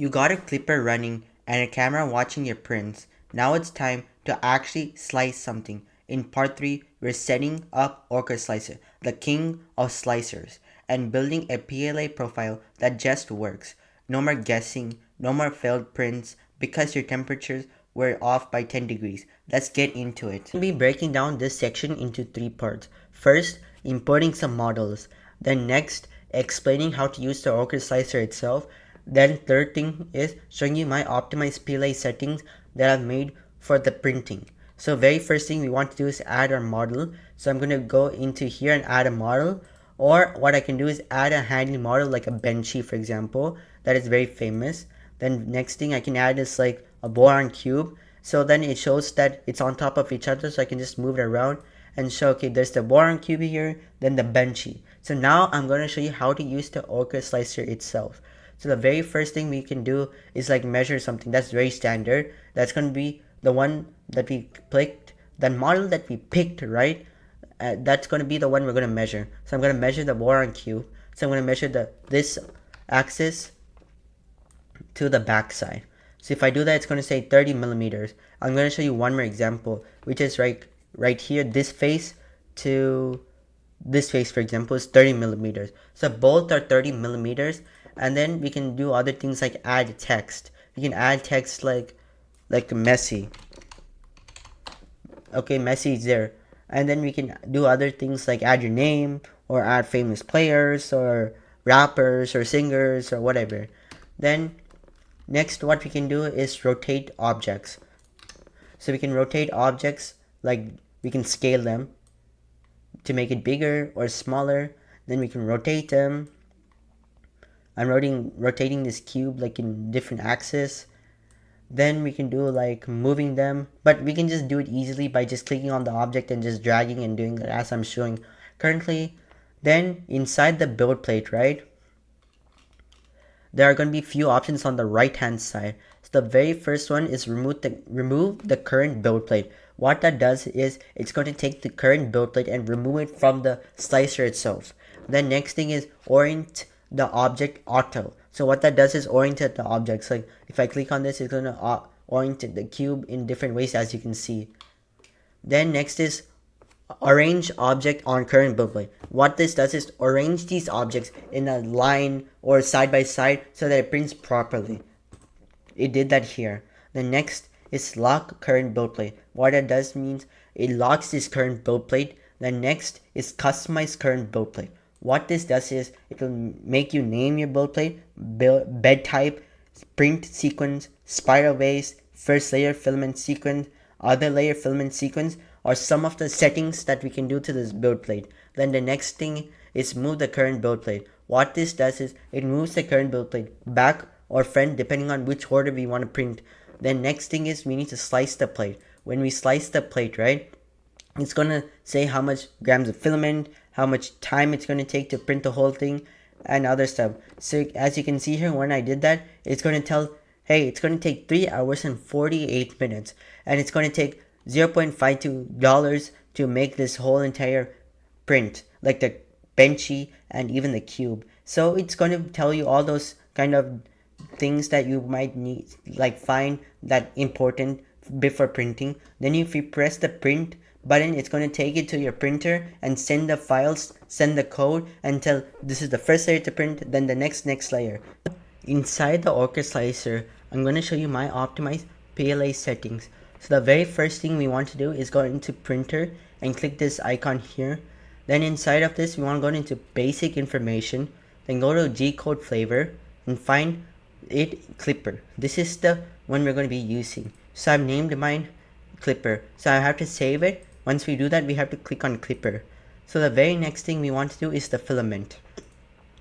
You got a clipper running and a camera watching your prints. Now it's time to actually slice something. In part 3, we're setting up OrcaSlicer, the king of slicers, and building a PLA profile that just works. No more guessing, no more failed prints because your temperatures were off by 10 degrees. Let's get into it. We'll be breaking down this section into 3 parts. First, importing some models. Then next, explaining how to use the OrcaSlicer itself. Then third thing is showing you my optimized PLA settings that I've made for the printing. So very first thing we want to do is add our model. So I'm going to go into here and add a model, or what I can do is add a handy model like a benchy, for example, that is very famous. Then next thing I can add is like a boron cube. So then it shows that it's on top of each other, so I can just move it around and show, okay, there's the boron cube here, then the benchy. So now I'm going to show you how to use the OrcaSlicer itself. So the very first thing we can do is like measure something. That's very standard. That's going to be the one that we picked, the model that we picked, right? That's going to be the one we're going to measure. So I'm going to measure the boron cube. So I'm going to measure this axis to the back side. So if I do that, it's going to say 30 millimeters. I'm going to show you one more example, which is right here. This face to this face, for example, is 30 millimeters. So both are 30 millimeters. And then we can do other things like add text. We can add text like Messi. Okay, Messi is there. And then we can do other things like add your name, or add famous players or rappers or singers or whatever. Then next what we can do is rotate objects. So we can rotate objects, like we can scale them to make it bigger or smaller. Then we can rotate them. I'm rotating this cube like in different axes. Then we can do like moving them, but we can just do it easily by just clicking on the object and just dragging and doing it as I'm showing currently. Then inside the build plate, right, there are going to be few options on the right hand side. So the very first one is remove the current build plate. What that does is it's going to take the current build plate and remove it from the slicer itself. Then next thing is orient the object auto. So what that does is orientate the objects. Like if I click on this, it's going to orient the cube in different ways, as you can see. Then next is arrange object on current build plate. What this does is arrange these objects in a line or side by side so that it prints properly. It did that here. The next is lock current build plate. What it does means it locks this current build plate. The next is customize current build plate. What this does is it will make you name your build plate, bed type, print sequence, spiral base, first layer filament sequence, other layer filament sequence, or some of the settings that we can do to this build plate. Then the next thing is move the current build plate. What this does is it moves the current build plate back or front depending on which order we want to print. Then next thing is we need to slice the plate. When we slice the plate, right, it's going to say how much grams of filament, how much time it's going to take to print the whole thing, and other stuff. So as you can see here, when I did that, it's going to tell, hey, it's going to take 3 hours and 48 minutes, and it's going to take $0.52 to make this whole entire print, like the benchy and even the cube. So it's going to tell you all those kind of things that you might need, like find that important before printing. Then if you press the print button, it's going to take it to your printer and send the files, send the code, and tell this is the first layer to print, then the next layer. Inside the OrcaSlicer, I'm going to show you my optimized PLA settings. So the very first thing we want to do is go into printer and click this icon here. Then inside of this, we want to go into basic information, then go to G-code flavor and find it clipper. This is the one we're going to be using. So I've named mine clipper. So I have to save it. Once we do that, we have to click on clipper. So the very next thing we want to do is the filament.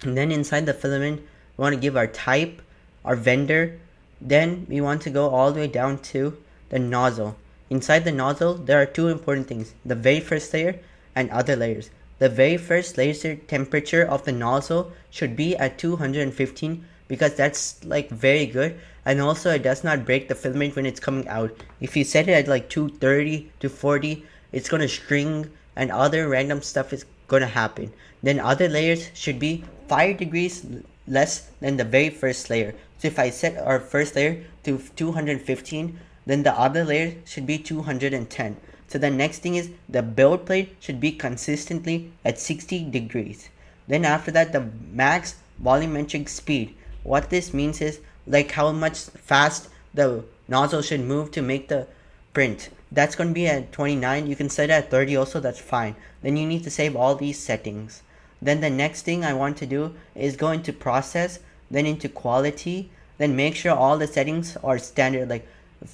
And then inside the filament, we want to give our type, our vendor. Then we want to go all the way down to the nozzle. Inside the nozzle, there are two important things: the very first layer and other layers. The very first laser temperature of the nozzle should be at 215 because that's like very good, and also it does not break the filament when it's coming out. If you set it at like 230 to 40, it's going to string and other random stuff is going to happen. Then other layers should be 5 degrees less than the very first layer. So if I set our first layer to 215, then the other layer should be 210. So the next thing is the build plate should be consistently at 60 degrees. Then after that, the max volumetric speed. What this means is like how much fast the nozzle should move to make the print. That's going to be at 29. You can set it at 30 also, that's fine. Then you need to save all these settings. Then the next thing I want to do is go into process, then into quality, then make sure all the settings are standard, like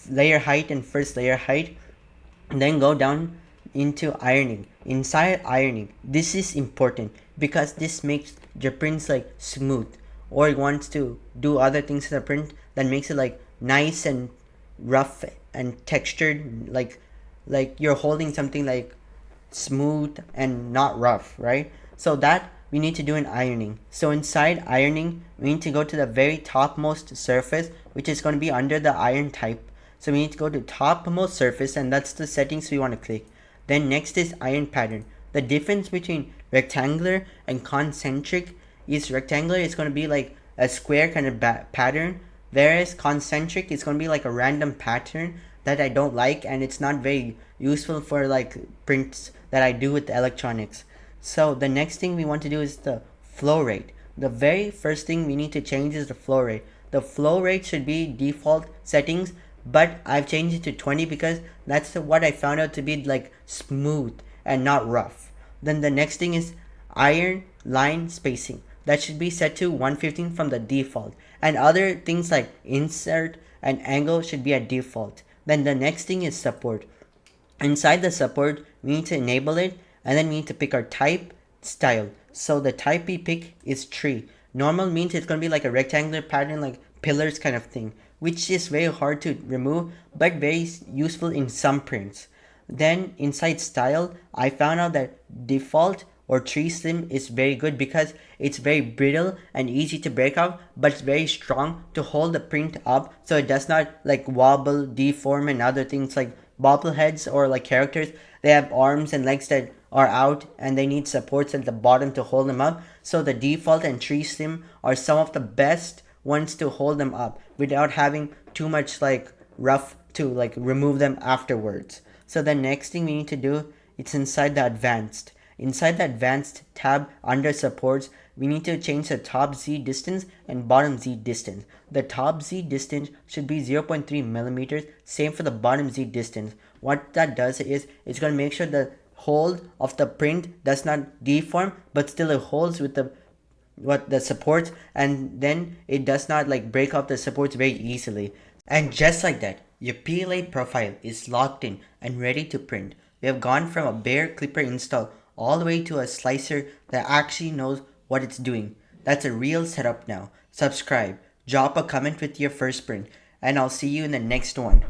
layer height and first layer height. And then go down into ironing. Inside ironing, this is important because this makes your prints like smooth, or it wants to do other things to the print that makes it like nice and rough and textured, like you're holding something like smooth and not rough, right? So that we need to do in ironing. So inside ironing, we need to go to the very topmost surface, which is going to be under the iron type. So we need to go to topmost surface, and that's the settings we want to click. Then next is iron pattern. The difference between rectangular and concentric is rectangular is going to be like a square kind of pattern, whereas concentric is going to be like a random pattern that I don't like, and it's not very useful for like prints that I do with electronics. So the next thing we want to do is the flow rate. The very first thing we need to change is the flow rate. The flow rate should be default settings, but I've changed it to 20 because that's what I found out to be like smooth and not rough. Then the next thing is iron line spacing. That should be set to 115 from the default. And other things like insert and angle should be at default. Then the next thing is support. Inside the support, we need to enable it, and then we need to pick our type, style. So the type we pick is tree. Normal means it's going to be like a rectangular pattern, like pillars kind of thing, which is very hard to remove but very useful in some prints. Then inside style, I found out that default or tree slim is very good because it's very brittle and easy to break off, but it's very strong to hold the print up so it does not like wobble, deform, and other things like bobbleheads or like characters. They have arms and legs that are out and they need supports at the bottom to hold them up. So the default and tree slim are some of the best ones to hold them up without having too much like rough to like remove them afterwards. So the next thing we need to do, it's inside the advanced. Inside the advanced tab under supports, we need to change the top Z distance and bottom Z distance. The top Z distance should be 0.3 millimeters, same for the bottom Z distance. What that does is it's going to make sure the hold of the print does not deform, but still it holds with the supports, and then it does not like break off the supports very easily. And just like that, your PLA profile is locked in and ready to print. We have gone from a bare clipper install all the way to a slicer that actually knows what it's doing. That's a real setup now. Subscribe, drop a comment with your first print, and I'll see you in the next one.